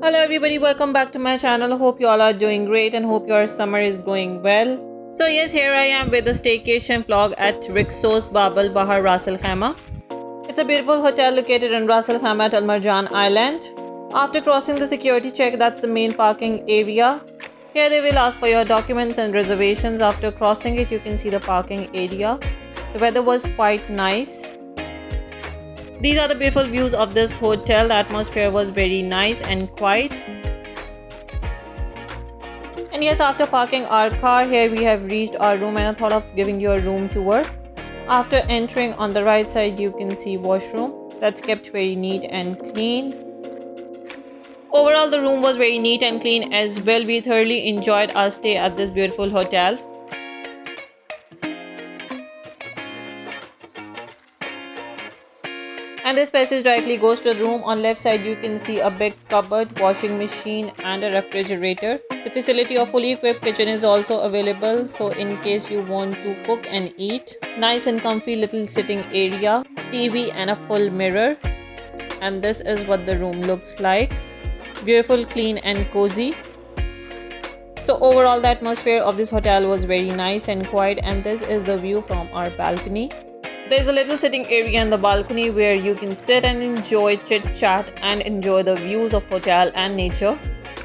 Hello everybody, welcome back to my channel. Hope you all are doing great and hope your summer is going well. So yes, here I am with a staycation vlog at Rixos Bab-Al-Bahar Ras. It's a beautiful hotel located in Ras Al Khaimah at Al Marjan Island. After crossing the security check, that's the main parking area. Here they will ask for your documents and reservations. After crossing it, you can see the parking area. The weather was quite nice. These are the beautiful views of this hotel. The atmosphere was very nice and quiet. And yes, after parking our car here, we have reached our room and I thought of giving you a room tour. After entering, on the right side you can see washroom that's kept very neat and clean. Overall the room was very neat and clean as well. We thoroughly enjoyed our stay at this beautiful hotel. And this passage directly goes to the room. On left side you can see a big cupboard, washing machine and a refrigerator. The facility of fully equipped kitchen is also available, so in case you want to cook and eat. Nice and comfy little sitting area, TV and a full mirror. And this is what the room looks like. Beautiful, clean and cozy. So overall the atmosphere of this hotel was very nice and quiet, and this is the view from our balcony. There is a little sitting area in the balcony where you can sit and enjoy chit chat and enjoy the views of hotel and nature,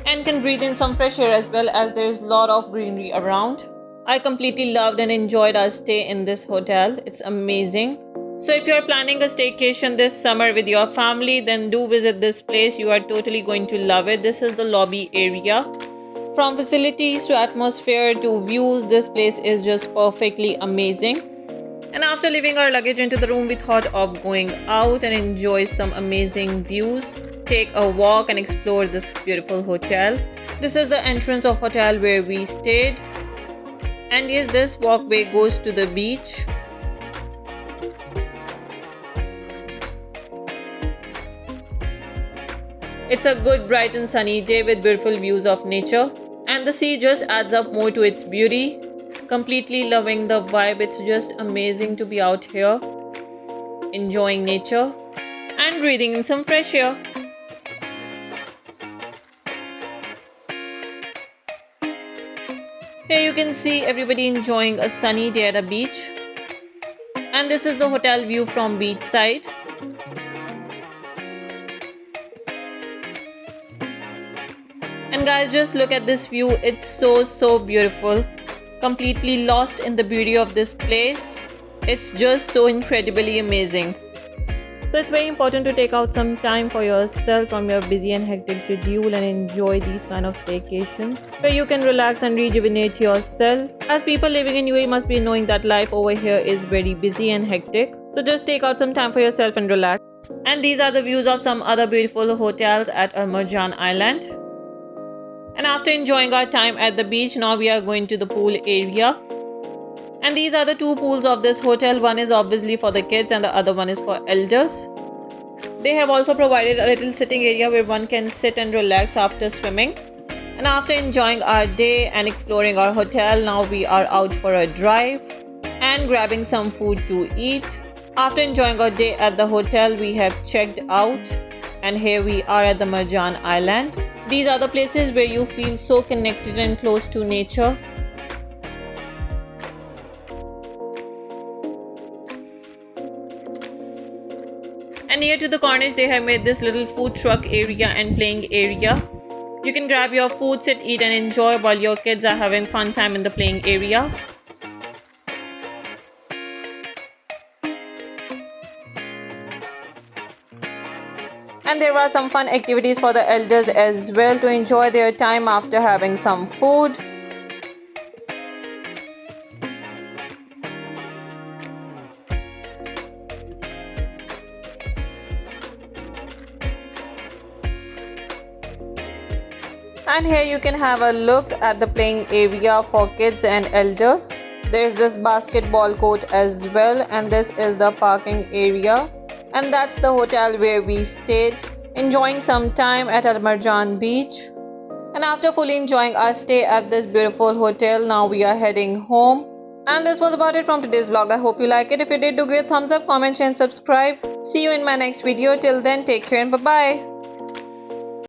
and can breathe in some fresh air as well, as there is a lot of greenery around. I completely loved and enjoyed our stay in this hotel. It's amazing. So if you are planning a staycation this summer with your family, then do visit this place. You are totally going to love it. This is the lobby area. From facilities to atmosphere to views, this place is just perfectly amazing. And after leaving our luggage into the room, we thought of going out and enjoy some amazing views. Take a walk and explore this beautiful hotel. This is the entrance of hotel where we stayed. And yes, this walkway goes to the beach. It's a good, bright and sunny day with beautiful views of nature. And the sea just adds up more to its beauty. Completely loving the vibe. It's just amazing to be out here enjoying nature and breathing in some fresh air. Here you can see everybody enjoying a sunny day at a beach, and this is the hotel view from beach side. And guys, just look at this view. It's so beautiful. Completely lost in the beauty of this place. It's just so incredibly amazing. So it's very important to take out some time for yourself from your busy and hectic schedule and enjoy these kind of staycations where you can relax and rejuvenate yourself. As people living in UAE must be knowing that life over here is very busy and hectic. So just take out some time for yourself and relax. And these are the views of some other beautiful hotels at Al Marjan Island. And after enjoying our time at the beach, now we are going to the pool area. And these are the two pools of this hotel. One is obviously for the kids and the other one is for elders. They have also provided a little sitting area where one can sit and relax after swimming. And after enjoying our day and exploring our hotel, now we are out for a drive and grabbing some food to eat. After enjoying our day at the hotel, we have checked out, and here we are at the Marjan Island. These are the places where you feel so connected and close to nature. And near to the corniche, they have made this little food truck area and playing area. You can grab your food, sit, eat and enjoy while your kids are having fun time in the playing area. And there are some fun activities for the elders as well to enjoy their time after having some food. And here you can have a look at the playing area for kids and elders. There's this basketball court as well, and this is the parking area. And that's the hotel where we stayed, enjoying some time at Al Marjan Beach. And after fully enjoying our stay at this beautiful hotel, now we are heading home. And this was about it from today's vlog. I hope you like it. If you did, do give a thumbs up, comment, share and subscribe. See you in my next video. Till then, take care and bye-bye.